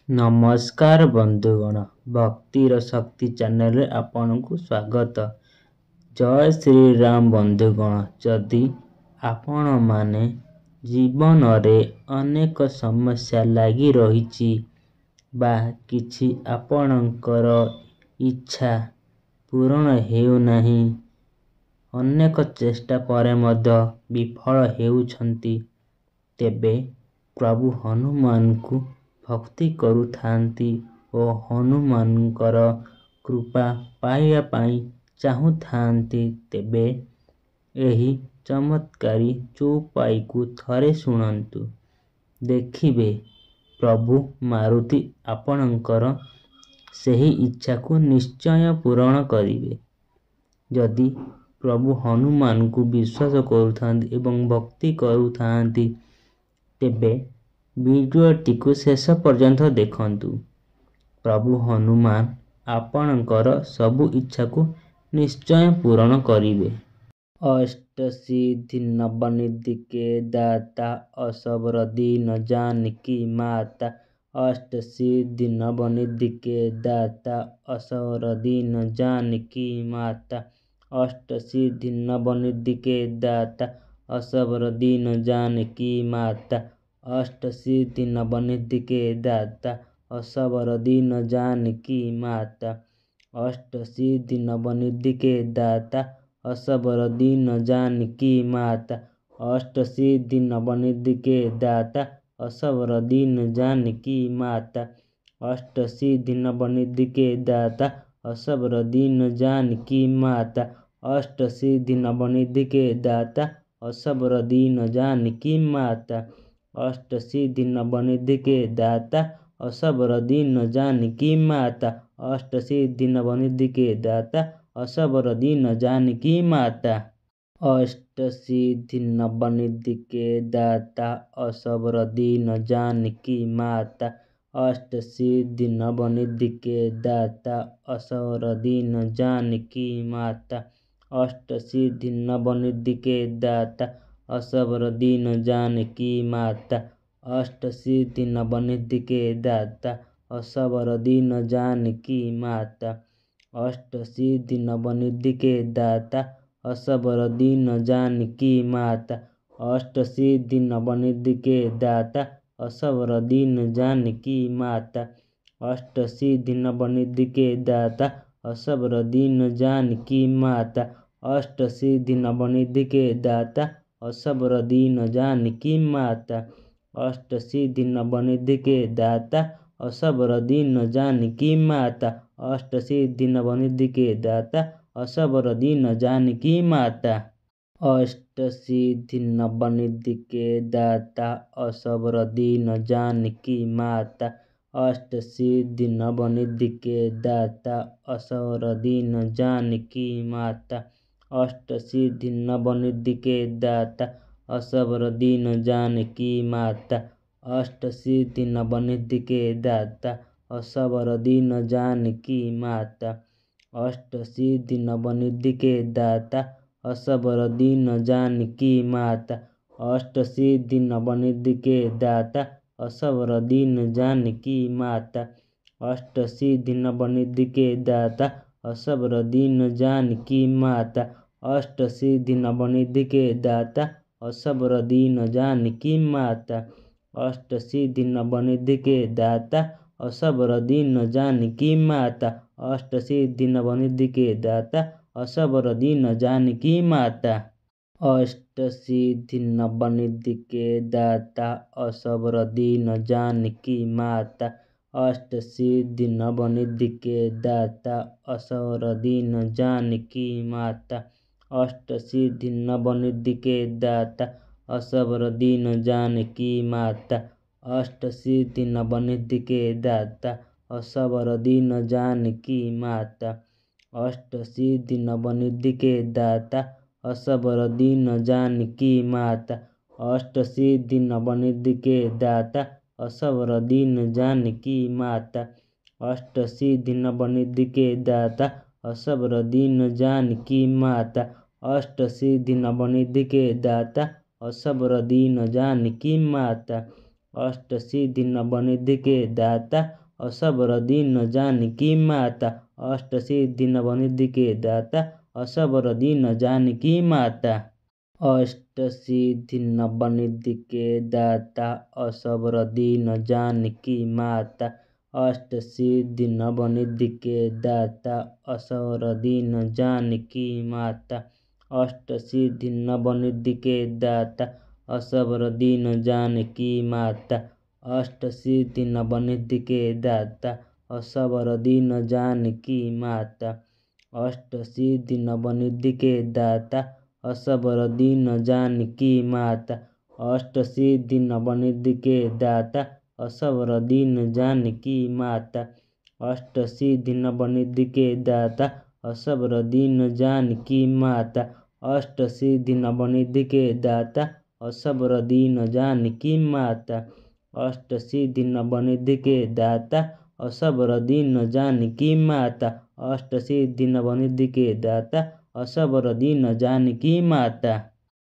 ନମସ୍କାର ବନ୍ଧୁଗଣ, ଭକ୍ତିର ଶକ୍ତି ଚ୍ୟାନେଲରେ ଆପଣଙ୍କୁ ସ୍ୱାଗତ। ଜୟ ଶ୍ରୀରାମ ବନ୍ଧୁଗଣ। ଯଦି ଆପଣମାନେ ଜୀବନରେ ଅନେକ ସମସ୍ୟା ଲାଗି ରହିଛି ବା କିଛି ଆପଣଙ୍କର ଇଚ୍ଛା ପୂରଣ ହେଉନାହିଁ, ଅନେକ ଚେଷ୍ଟା ପରେ ମଧ୍ୟ ବିଫଳ ହେଉଛନ୍ତି, ତେବେ ପ୍ରଭୁ ହନୁମାନଙ୍କୁ ଭକ୍ତି କରୁଥାନ୍ତି ଓ ହନୁମାନଙ୍କର କୃପା ପାଇବା ପାଇଁ ଚାହୁଁଥାନ୍ତି, ତେବେ ଏହି ଚମତ୍କାରୀ ଚଉପାଇକୁ ଥରେ ଶୁଣନ୍ତୁ। ଦେଖିବେ ପ୍ରଭୁ ମାରୁତି ଆପଣଙ୍କର ସେହି ଇଚ୍ଛାକୁ ନିଶ୍ଚୟ ପୂରଣ କରିବେ। ଯଦି ପ୍ରଭୁ ହନୁମାନଙ୍କୁ ବିଶ୍ୱାସ କରୁଥାନ୍ତି ଏବଂ ଭକ୍ତି କରୁଥାନ୍ତି, ତେବେ ଭିଡ଼ିଓଟିକୁ ଶେଷ ପର୍ଯ୍ୟନ୍ତ ଦେଖନ୍ତୁ। ପ୍ରଭୁ ହନୁମାନ ଆପଣଙ୍କର ସବୁ ଇଚ୍ଛାକୁ ନିଶ୍ଚୟ ପୂରଣ କରିବେ। ଅଷ୍ଟସିଦ୍ଧି ନବନିଧିକେ ଦାତା ଅସବର ଦୀନ ଜାନକୀ ମାତା। ଅଷ୍ଟସିଦ୍ଧି ନବନିଧିକେ ଦାତା ଅସବର ଦୀନ ଜାନକୀ ମାତା। ଅଷ୍ଟସିଦ୍ଧି ନବନିଧିକେ ଦାତା ଅସବର ଦୀନ ଜାନକୀ ମାତା। ଅଷ୍ଟସିଦ୍ଧି ନବନିଧିକେ ଦାତା ଅସବର ଦୀନ ଜାନକୀ ମାତା। ଅଷ୍ଟସିଦ୍ଧି ନବନିଧିକେ ଦାତା ଅସବର ଦୀନ ଜାନକୀ ମାତା। ଅଷ୍ଟସିଦ୍ଧି ନବନିଧିକେ ଦାତା ଅସବର ଦୀନ ଜାନକୀ ମାତା। ଅଷ୍ଟସିଦ୍ଧି ନବନିଧିକେ ଦାତା ଅସବର ଦୀନ ଜାନକୀ ମାତା। ଅଷ୍ଟସିଦ୍ଧି ନବନିଧିକେ ଦାତା ଅସବର ଦୀନ ଜାନକୀ ମାତା। ଅଷ୍ଟସିଦ୍ଧି ନବନିଧିକେ ଦାତା ଅସବର ଦୀନ ଜାନକୀ ମାତା। ଅଷ୍ଟସିଦ୍ଧି ନବନିଧିକେ ଦାତା ଅସବର ଦୀନ ଜାନକୀ ମାତା। ଅଷ୍ଟସିଦ୍ଧି ନବନିଧିକେ ଦାତା ଅସବର ଦୀନ ଜାନକୀ ମାତା। ଅଷ୍ଟସିଦ୍ଧି ନବନିଧିକେ ଦାତା ଅସବର ଦୀନ ଜାନକୀ ମାତା। ଅଷ୍ଟସିଦ୍ଧି ନବନିଧିକେ ଦାତା ଅସବର ଦୀନ ଜାନକୀ ମାତା। ଅଷ୍ଟସିଦ୍ଧି ନବନିଧିକେ ଦାତା ଅସବର ଦୀନ ଜାନକୀ ମାତା। ଅଷ୍ଟସିଦ୍ଧି ନବନିଧିକେ ଦାତା ଅସବର ଦୀନ ଜାନକୀ ମାତା। ଅଷ୍ଟସିଦ୍ଧି ନବନିଧିକେ ଦାତା ଅସବର ଦୀନ ଜାନକୀ ମାତା। ଅଷ୍ଟସିଦ୍ଧି ନବନିଧିକେ ଦାତା ଅସବର ଦୀନ ଜାନକୀ ମାତା। ଅଷ୍ଟସିଦ୍ଧି ନବନିଧିକେ ଦାତା ଅସବର ଦୀନ ଜାନକୀ ମାତା। ଅଷ୍ଟସିଦ୍ଧି ନବନିଧିକେ ଦାତା ଅସବର ଦୀନ ଜାନକୀ ମାତା। ଅଷ୍ଟସିଦ୍ଧି ନବନିଧିକେ ଦାତା ଅସବର ଦୀନ ଜାନକୀ ମାତା। ଅଷ୍ଟସିଦ୍ଧି ନବନିଧିକେ ଦାତା ଅସବର ଦୀନ ଜାନକୀ ମାତା। ଅଷ୍ଟସିଦ୍ଧି ନବନିଧିକେ ଦାତା ଅସବର ଦୀନ ଜାନକୀ ମାତା। ଅଷ୍ଟସିଦ୍ଧି ନବନିଧିକେ ଦାତା ଅସବର ଦୀନ ଜାନକୀ ମାତା। ଅଷ୍ଟସିଦ୍ଧି ନବନିଧିକେ ଦାତା ଅସବର ଦୀନ ଜାନକୀ ମାତା। ଅଷ୍ଟସିଦ୍ଧି ନବନିଧିକେ ଦାତା ଅସବର ଦୀନ ଜାନକୀ ମାତା। ଅଷ୍ଟସିଦ୍ଧି ନବନିଧିକେ ଦାତା ଅସବର ଦୀନ ଜାନକୀ ମାତା। ଅଷ୍ଟସିଦ୍ଧି ନବନିଧିକେ ଦାତା ଅସବର ଦୀନ ଜାନକୀ ମାତା। ଅଷ୍ଟସିଦ୍ଧି ନବନିଧିକେ ଦାତା ଅସବର ଦୀନ ଜାନକୀ ମାତା। ଅଷ୍ଟସିଦ୍ଧି ନବନିଧିକେ ଦାତା ଅସବର ଦୀନ ଜାନକୀ ମାତା। ଅଷ୍ଟସିଦ୍ଧି ନବନିଧିକେ ଦାତା ଅସବର ଦୀନ ଜାନକୀ ମାତା। ଅଷ୍ଟସିଦ୍ଧି ନବନିଧିକେ ଦାତା ଅସବର ଦୀନ ଜାନକୀ ମାତା। ଅଷ୍ଟସିଦ୍ଧି ନବନିଧିକେ ଦାତା ଅସବର ଦୀନ ଜାନକୀ ମାତା। ଅଷ୍ଟସିଦ୍ଧି ନବନିଧିକେ ଦାତା ଅସବର ଦୀନ ଜାନକୀ ମାତା। ଅଷ୍ଟସିଦ୍ଧି ନବନିଧିକେ ଦାତା ଅସବର ଦୀନ ଜାନକୀ ମାତା। ଅଷ୍ଟସିଦ୍ଧି ନବନିଧିକେ ଦାତା ଅସବର ଦୀନ ଜାନକୀ ମାତା। ଅଷ୍ଟସିଦ୍ଧି ନବନିଧିକେ ଦାତା ଅସବର ଦୀନ ଜାନକୀ ମାତା। ଅଷ୍ଟସିଦ୍ଧି ନବନିଧିକେ ଦାତା ଅସବର ଦୀନ ଜାନକୀ ମାତା। ଅଷ୍ଟସିଦ୍ଧି ନବନିଧିକେ ଦାତା ଅସବର ଦୀନ ଜାନକୀ ମାତା। अष्टसिद्धि नवनिधि के दाता असबर दीन जानकी माता। अष्टसिद्धि नवनिधि के दाता असबर दीन जानकी माता। अष्टसिद्धि नवनिधि के दाता असबर दीन जानकी माता। अष्टसिद्धि नवनिधि के दाता असबर दीन जानकी माता। अष्टसिद्धि नवनिधि के दाता असबर दीन जानकी माता। अष्टसिद्धि नवनिधि के दाता असबर दीन जानकी माता। अष्टसिद्धि नवनिधि के दाता असबर दीन जानकी माता। अष्टसिद्धि नवनिधि के दाता असबर दीन जानकी माता। अष्टसिद्धि नवनिधि के दाता असबर दीन जानकी माता। अष्टसिद्धि नवनिधि के दाता असबर दीन जानकी माता। अष्टसिद्धि नवनिधि के दाता असबर दीन जानकी माता। अष्टसिद्धि नवनिधि के दाता असबर दीन जानकी माता।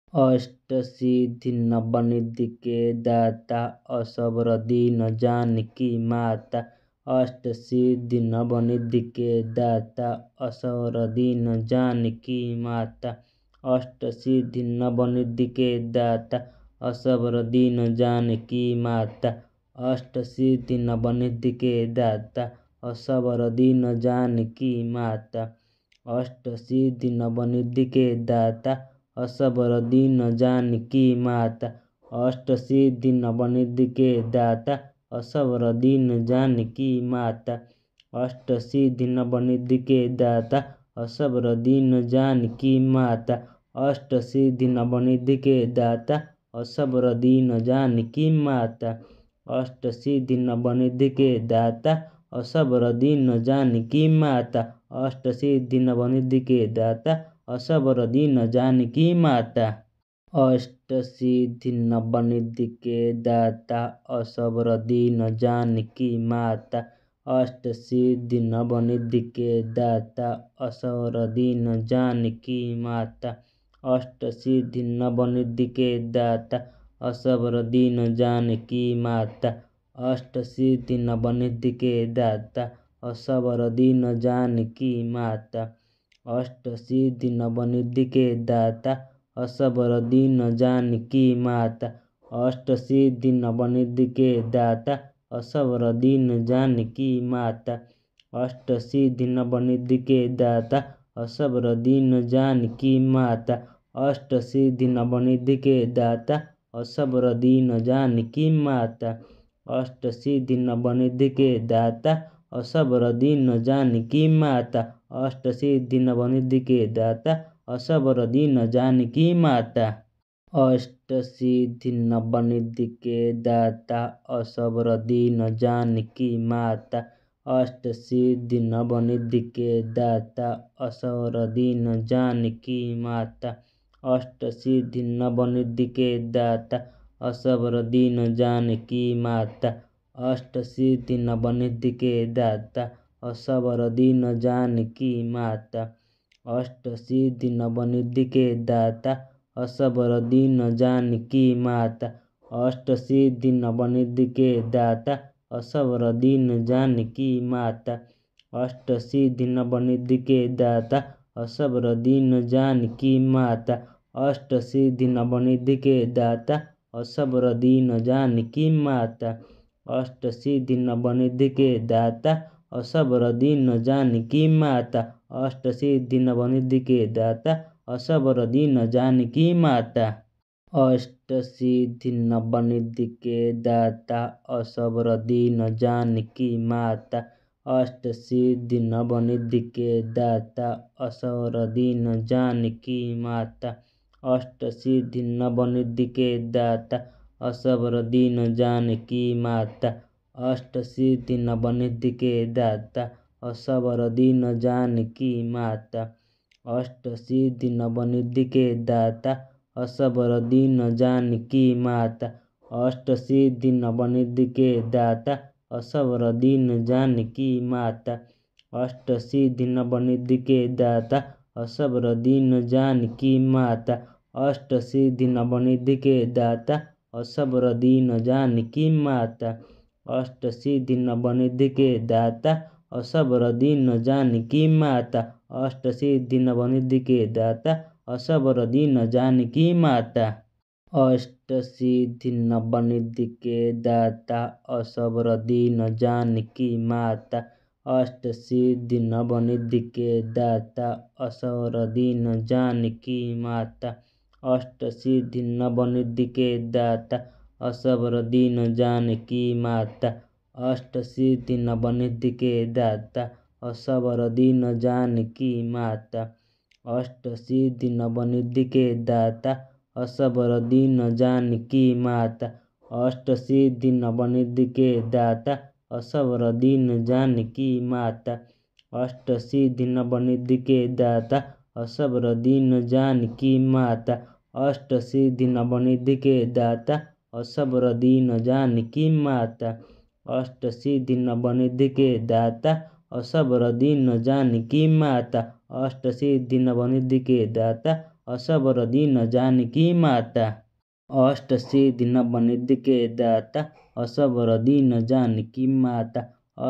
अष्टसिद्धि नवनिधि के दाता असबर दीन जानकी माता। अष्टसिद्धि नवनिधि के दाता असबर दीन जानकी माता। अष्टसिद्धि नवनिधि के दाता असबर दीन जानकी माता। अष्टसिद्धि नवनिधि के दाता असबर दीन जानकी माता। अष्टसिद्धि नवनिधि के दाता असबर दीन जानकी माता। अष्टसिद्धि नवनिधि के दाता असबर दीन जानकी माता। अष्टसिद्धि नवनिधि के दाता असबर दीन जानकी माता। अष्टसिद्धि नवनिधि के दाता असबर दीन जानकी माता। अष्टसिद्धि नवनिधि के दाता असबर दीन जानकी माता। अष्टसिद्धि नवनिधि के दाता असबर दीन जानकी माता। अष्टसिद्धि नवनिधि के दाता असबर दीन जानकी माता। अष्टसिद्धि नवनिधि के दाता असबर दीन जानकी माता। अष्टसिद्धि नवनिधि के दाता असबर दीन जानकी माता। अष्टसिद्धि नवनिधि के दाता असबर दीन जानकी माता। अष्टसिद्धि नवनिधि के दाता असबर दीन जानकी माता। अष्टसिद्धि नवनिधि के दाता असबर दीन जानकी माता। अष्टसिद्धि नवनिधि के दाता असबर दीन जानकी माता। अष्टसिद्धि नवनिधि के दाता असबर दीन जानकी माता। अष्टसिद्धि नवनिधि के दाता असबर दीन जानकी माता। अष्टसिद्धि नवनिधि के दाता असबर दीन जानकी माता। अष्टसिद्धि नवनिधि के दाता असबर दीन जानकी माता। अष्टसिद्धि नवनिधि के दाता असबर दीन जानकी माता। अष्टसिद्धि नवनिधि के दाता असबर दीन जानकी माता। अष्टसिद्धि नवनिधि के दाता असबर दीन जानकी माता। अष्टसिद्धि नवनिधि के दाता असबर दीन जानकी माता। अष्टसिद्धि नवनिधि के दाता असबर दीन जानकी माता। अष्टसिद्धि नवनिधि के दाता असबर दीन जानकी माता। अष्टसिद्धि नवनिधि के दाता असबर दीन जानकी माता। अष्टसिद्धि नवनिधि के दाता असबर दीन जानकी माता। अष्टसिद्धि नवनिधि के दाता असबर दीन जानकी माता। अष्टसिद्धि नवनिधि के दाता असबर दीन जानकी माता। अष्टसिद्धि नवनिधि के दाता असबर दीन जानकी माता। अष्टसिद्धि नवनिधि के दाता असबर दीन जानकी माता। अष्टसिद्धि नवनिधि के दाता असबर दीन जानकी माता। अष्टसिद्धि नवनिधि के दाता असबर दीन जानकी माता। अष्टसिद्धि नवनिधि के दाता असबर दीन जानकी माता। अष्टसिद्धि नवनिधि के दाता असबर दीन जानकी माता। अष्टसिद्धि नवनिधि के दाता असबर दीन जानकी माता। अष्टसिद्धि नवनिधि के दाता असबर दीन जानकी माता। अष्टसिद्धि नवनिधि के दाता असबर दीन जानकी माता। अष्टसिद्धि नवनिधि के दाता असबर दीन जानकी माता। अष्टसिद्धि नवनिधि के दाता असबर दीन जानकी माता। अष्टसिद्धि नवनिधि के दाता असबर दीन जानकी माता। अष्टसिद्धि नवनिधि के दाता असबर दीन जानकी माता। अष्टसिद्धि नवनिधि के दाता असबर दीन जानकी माता। अष्टसिद्धि नवनिधि के दाता असबर दीन जानकी माता। अष्टसिद्धि नवनिधि के दाता असबर दीन जानकी माता। अष्टसिद्धि नवनिधि के दाता असबर दीन जानकी माता। अष्टसिद्धि नवनिधि के दाता असबर दीन जानकी माता। अष्टसिद्धि नवनिधि के दाता असबर दीन जानकी माता। अष्टसिद्धि नवनिधि के दाता असबर दीन जानकी माता।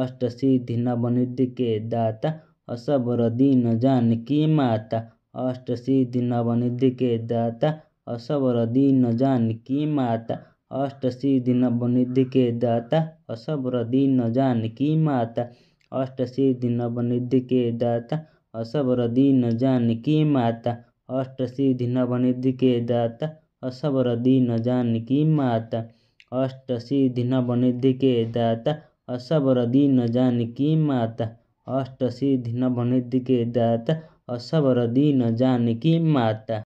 अष्टसिद्धि नवनिधि के दाता असबर दीन जानकी माता। अष्टसिद्धि नवनिधि के दाता असबर दीन जानकी माता। अष्टसिद्धि नवनिधि के दाता असबर दीन जानकी माता। अष्टसिद्धि नवनिधि के दाता असबर दीन जानकी माता। अष्टसिद्धि नवनिधि के दाता असबर दीन जानकी माता। अष्टसिद्धि नवनिधि के दाता असबर दीन जानकी माता। अष्टसिद्धि नवनिधि के दाता असबर दीन जानकी माता।